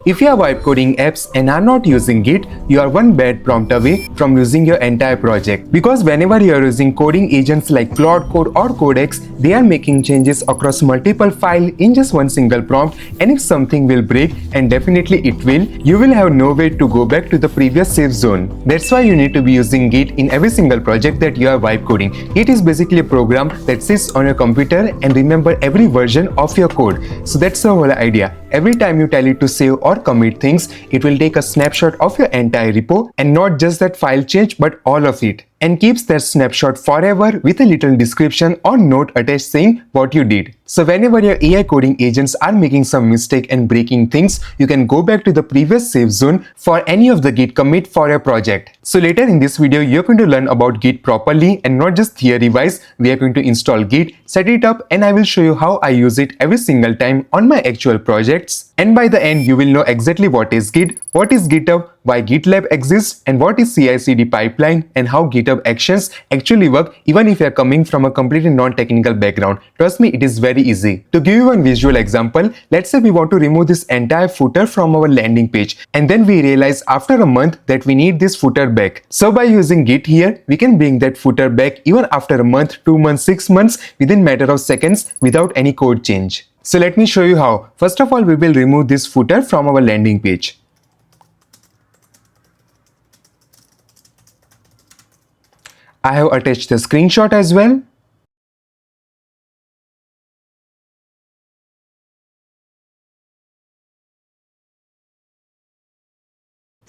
If you are vibe coding apps and are not using Git, you are one bad prompt away from losing your entire project. Because whenever you are using coding agents like Claude Code or Codex, they are making changes across multiple files in just one single prompt, and if something will break, and definitely it will, you will have no way to go back to the previous safe zone. That's why you need to be using Git in every single project that you are vibe coding. Git is basically a program that sits on your computer and remember every version of your code. So that's the whole idea. Every time you tell it to save or commit things, it will take a snapshot of your entire repo, and not just that file change but all of it, and keeps that snapshot forever with a little description or note attached saying what you did. So whenever your AI coding agents are making some mistake and breaking things, you can go back to the previous safe zone for any of the Git commit for your project. So later in this video, you're going to learn about Git properly and not just theory wise. We are going to install Git, set it up, and I will show you how I use it every single time on my actual projects. And by the end, you will know exactly what is Git, what is GitHub, why GitLab exists, and what is CI/CD pipeline, and how GitHub Actions actually work even if you are coming from a completely non-technical background. Trust me, it is very easy. To give you one visual example, let's say we want to remove this entire footer from our landing page, and then we realize after a month that we need this footer back. So by using Git here, we can bring that footer back even after a month, 2 months, 6 months within matter of seconds without any code change. So let me show you how. First of all, we will remove this footer from our landing page. I have attached the screenshot as well.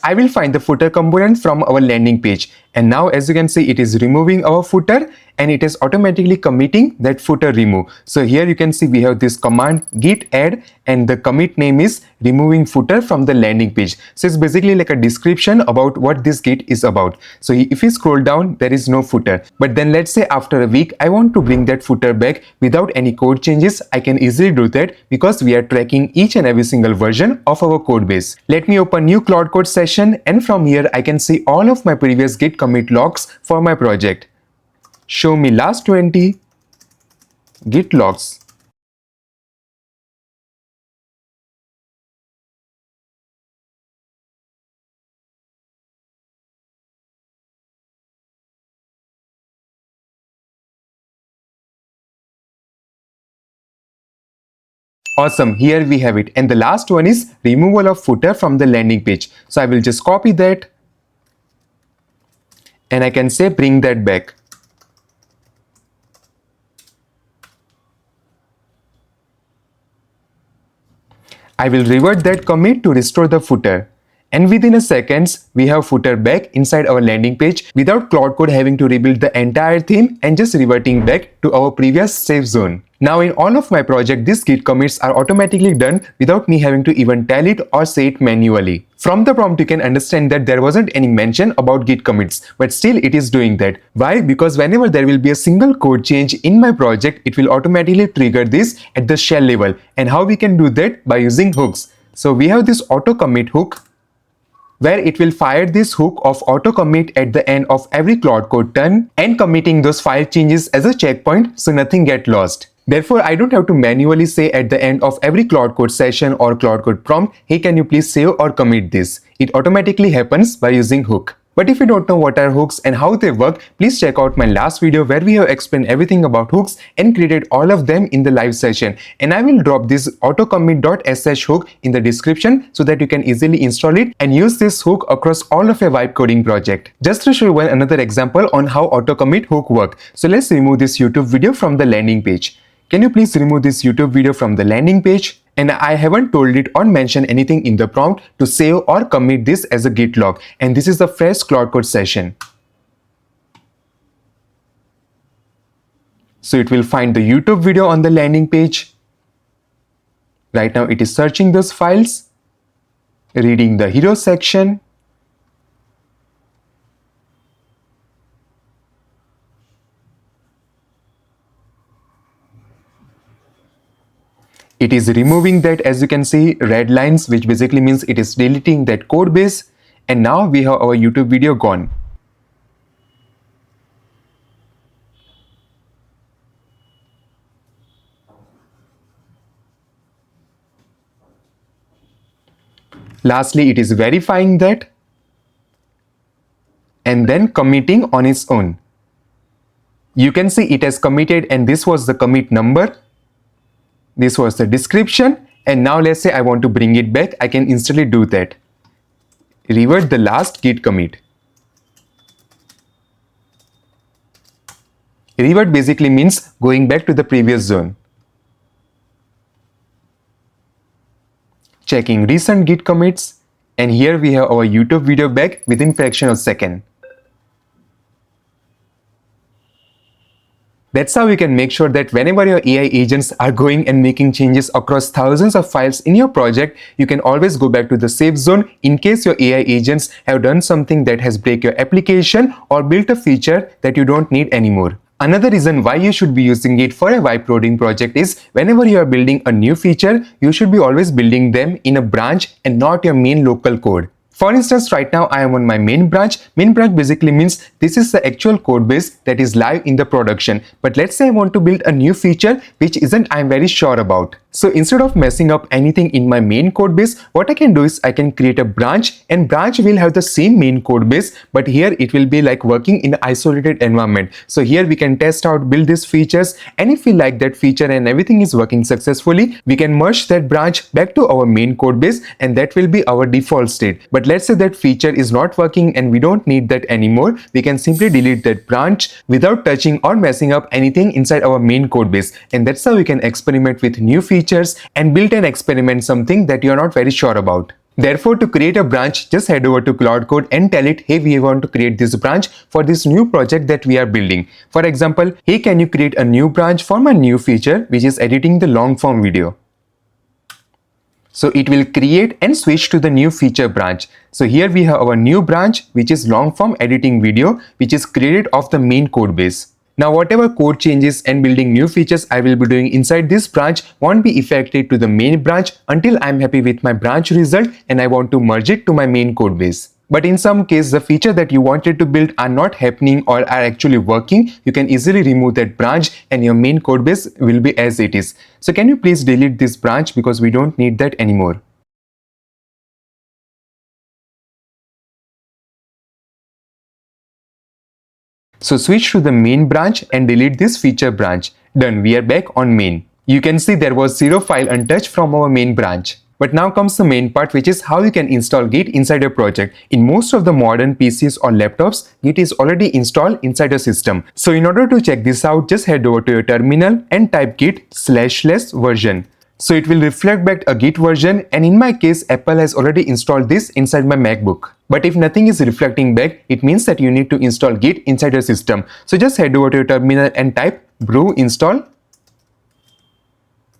I will find the footer component from our landing page, and now as you can see, it is removing our footer and it is automatically committing that footer remove. So here you can see we have this command git add, and the commit name is removing footer from the landing page. So it's basically like a description about what this git is about. So if you scroll down, there is no footer, but then let's say after a week I want to bring that footer back without any code changes. I can easily do that because we are tracking each and every single version of our code base. Let me open new Claude Code session, and from here I can see all of my previous git commit logs for my project. Show me last 20 git logs. Awesome, here we have it, and the last one is removal of footer from the landing page. So I will just copy that and I can say bring that back. I will revert that commit to restore the footer. And within a seconds, we have footer back inside our landing page without Claude Code having to rebuild the entire theme and just reverting back to our previous safe zone. Now in all of my project, these git commits are automatically done without me having to even tell it or say it manually. From the prompt, you can understand that there wasn't any mention about git commits, but still it is doing that. Why? Because whenever there will be a single code change in my project, it will automatically trigger this at the shell level. And how we can do that? By using hooks. So we have this auto commit hook, where it will fire this hook of auto commit at the end of every Claude Code turn and committing those file changes as a checkpoint so nothing get lost. Therefore, I don't have to manually say at the end of every Claude Code session or Claude Code prompt, hey, can you please save or commit this? It automatically happens by using hook. But if you don't know what are hooks and how they work, please check out my last video where we have explained everything about hooks and created all of them in the live session. And I will drop this autocommit.sh hook in the description so that you can easily install it and use this hook across all of your vibe coding project. Just to show you one another example on how autocommit hook work. So let's remove this YouTube video from the landing page. Can you please remove this YouTube video from the landing page? And I haven't told it or mentioned anything in the prompt to save or commit this as a git log. And this is the fresh Claude Code session. So it will find the YouTube video on the landing page. Right now it is searching those files, reading the hero section. It is removing that, as you can see, red lines, which basically means it is deleting that code base. And now we have our YouTube video gone. Lastly, it is verifying that and then committing on its own. You can see it has committed, and this was the commit number. This was the description, and now let's say I want to bring it back. I can instantly do that. Revert the last git commit. Revert basically means going back to the previous zone. Checking recent git commits, and here we have our YouTube video back within fraction of a second. That's how you can make sure that whenever your AI agents are going and making changes across thousands of files in your project, you can always go back to the safe zone in case your AI agents have done something that has break your application or built a feature that you don't need anymore. Another reason why you should be using Git for a vibe coding project is whenever you are building a new feature, you should be always building them in a branch and not your main local code. For instance, right now I am on my main branch. Main branch basically means this is the actual code base that is live in the production. But let's say I want to build a new feature which I'm very sure about. So instead of messing up anything in my main code base, what I can do is I can create a branch, and branch will have the same main code base, but here it will be like working in an isolated environment. So here we can test out, build these features, and if we like that feature and everything is working successfully, we can merge that branch back to our main code base, and that will be our default state. But let's say that feature is not working and we don't need that anymore. We can simply delete that branch without touching or messing up anything inside our main code base, and that's how we can experiment with new features and build and experiment something that you are not very sure about. Therefore, to create a branch, just head over to Claude Code and tell it, hey, we want to create this branch for this new project that we are building. For example, hey, can you create a new branch for my new feature, which is editing the long form video? So it will create and switch to the new feature branch. So here we have our new branch, which is long form editing video, which is created off the main code base. Now whatever code changes and building new features I will be doing inside this branch won't be affected to the main branch until I'm happy with my branch result and I want to merge it to my main code base. But in some case, the feature that you wanted to build are not happening or are actually working, you can easily remove that branch and your main code base will be as it is. So can you please delete this branch because we don't need that anymore. So switch to the main branch and delete this feature branch. Done, we are back on main. You can see there was 0 file untouched from our main branch. But now comes the main part, which is how you can install Git inside your project. In most of the modern PCs or laptops, Git is already installed inside your system. So in order to check this out, just head over to your terminal and type git/version. So it will reflect back a Git version, and in my case, Apple has already installed this inside my MacBook. But if nothing is reflecting back, it means that you need to install Git inside your system. So just head over to your terminal and type brew install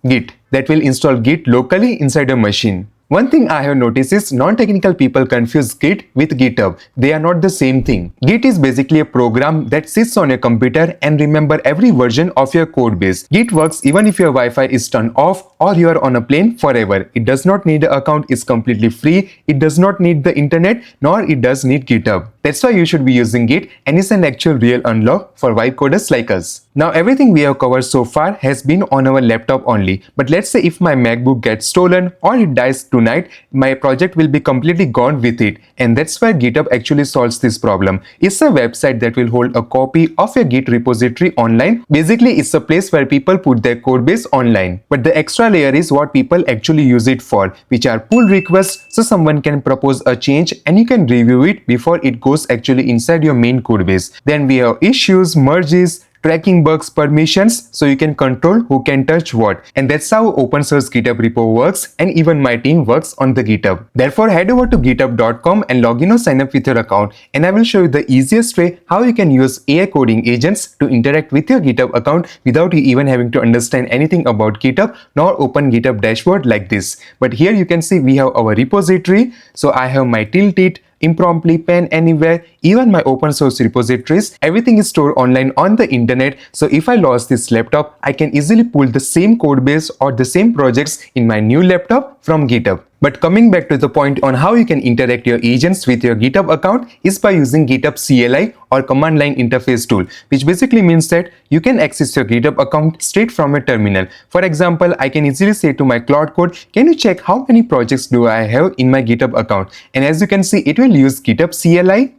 Git. That will install Git locally inside your machine. One thing I have noticed is non-technical people confuse Git with GitHub. They are not the same thing. Git is basically a program that sits on your computer and remember every version of your code base. Git works even if your Wi-Fi is turned off or you are on a plane forever. It does not need an account, it's completely free. It does not need the internet, nor it does need GitHub. That's why you should be using Git, and it's an actual real unlock for vibe coders like us. Now everything we have covered so far has been on our laptop only. But let's say if my MacBook gets stolen or it dies tonight, my project will be completely gone with it. And that's where GitHub actually solves this problem. It's a website that will hold a copy of your Git repository online. Basically, it's a place where people put their code base online. But the extra layer is what people actually use it for, which are pull requests, so someone can propose a change and you can review it before it goes actually inside your main code base. Then we have issues, merges, tracking bugs, permissions, so you can control who can touch what. And that's how open source GitHub repo works, and even my team works on the GitHub. Therefore, head over to github.com and log in or sign up with your account, and I will show you the easiest way how you can use AI coding agents to interact with your GitHub account without you even having to understand anything about GitHub nor open GitHub dashboard like this. But here you can see we have our repository. So I have my TiltIt, Impromptly, PenAnywhere, Even my open source repositories, everything is stored online on the internet. So if I lost this laptop, I can easily pull the same code base or the same projects in my new laptop from GitHub. But coming back to the point on how you can interact your agents with your GitHub account is by using GitHub CLI or command line interface tool, which basically means that you can access your GitHub account straight from a terminal. For example, I can easily say to my Claude Code, can you check how many projects do I have in my GitHub account? And as you can see, it will use GitHub CLI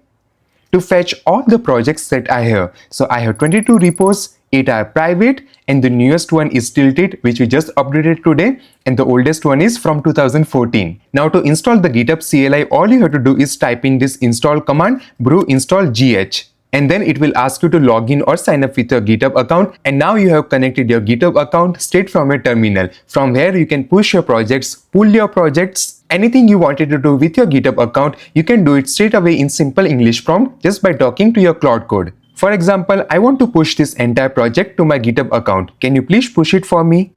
to fetch all the projects that I have. So I have 22 repos, 8 are private, and the newest one is TiltIt, which we just updated today, and the oldest one is from 2014. Now to install the GitHub CLI, all you have to do is type in this install command brew install gh. And then it will ask you to log in or sign up with your GitHub account, and now you have connected your GitHub account straight from your terminal. From where you can push your projects, pull your projects, anything you wanted to do with your GitHub account, you can do it straight away in simple English prompt just by talking to your Claude Code. For example, I want to push this entire project to my GitHub account. Can you please push it for me?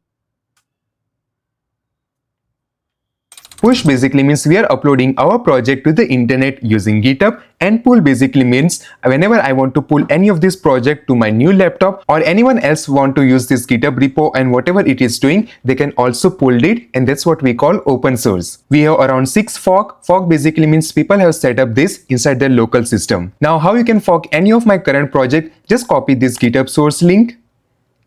Push basically means we are uploading our project to the internet using GitHub, and pull basically means whenever I want to pull any of this project to my new laptop, or anyone else want to use this GitHub repo and whatever it is doing, they can also pull it, and that's what we call open source. We have around 6 fork. Fork basically means people have set up this inside their local system. Now how you can fork any of my current project, just copy this GitHub source link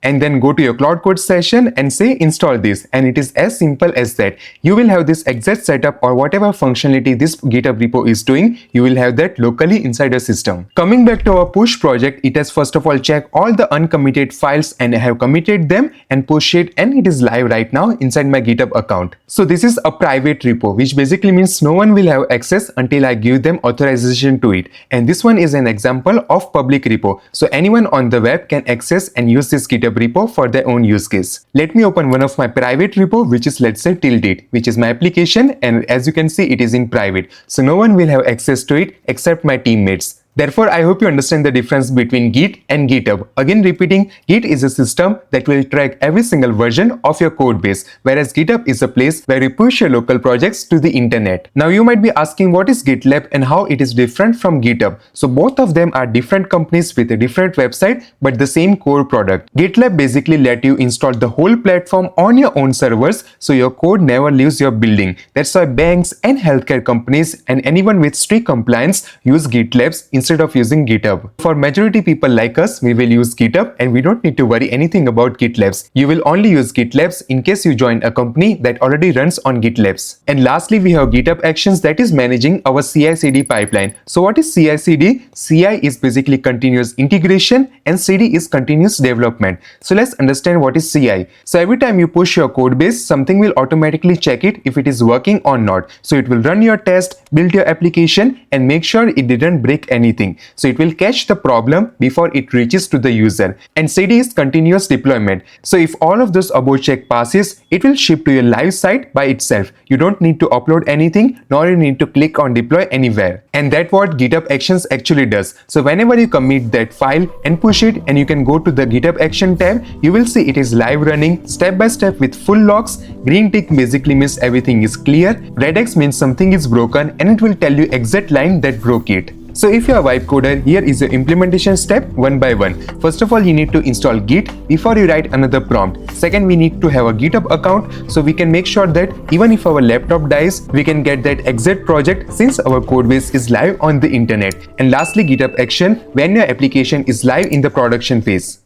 and then go to your Claude Code session and say install this, and it is as simple as that. You will have this exact setup or whatever functionality this GitHub repo is doing, you will have that locally inside your system. Coming back to our push project, it has first of all checked all the uncommitted files and I have committed them and push it, and it is live right now inside my GitHub account. So this is a private repo, which basically means no one will have access until I give them authorization to it. And this one is an example of public repo, so anyone on the web can access and use this GitHub repo for their own use case. Let me open one of my private repo, which is, let's say, TiltIt, which is my application, and as you can see, it is in private, so no one will have access to it except my teammates. Therefore, I hope you understand the difference between Git and GitHub. Again repeating, Git is a system that will track every single version of your code base, whereas GitHub is a place where you push your local projects to the internet. Now you might be asking what is GitLab and how it is different from GitHub. So both of them are different companies with a different website but the same core product. GitLab basically let you install the whole platform on your own servers, so your code never leaves your building. That's why banks and healthcare companies and anyone with strict compliance use GitLabs instead of using GitHub. For majority people like us, we will use GitHub and we don't need to worry anything about GitLabs. You will only use GitLabs in case you join a company that already runs on GitLabs. And lastly, we have GitHub Actions that is managing our CI/CD pipeline. So what is CI/CD? CI is basically continuous integration and CD is continuous development. So let's understand what is CI. So every time you push your code base, something will automatically check it if it is working or not. So it will run your test, build your application and make sure it didn't break anything. So it will catch the problem before it reaches to the user. And CD is continuous deployment. So if all of those above check passes, it will ship to your live site by itself. You don't need to upload anything, nor you need to click on deploy anywhere. And that's what GitHub Actions actually does. So whenever you commit that file and push it, and you can go to the GitHub Action tab, you will see it is live running step by step with full logs. Green tick basically means everything is clear. Red X means something is broken, and it will tell you exact line that broke it. So if you are a vibe coder, here is your implementation step one by one. First of all, you need to install Git before you write another prompt. Second, we need to have a GitHub account so we can make sure that even if our laptop dies, we can get that exact project since our code base is live on the internet. And lastly, GitHub Action when your application is live in the production phase.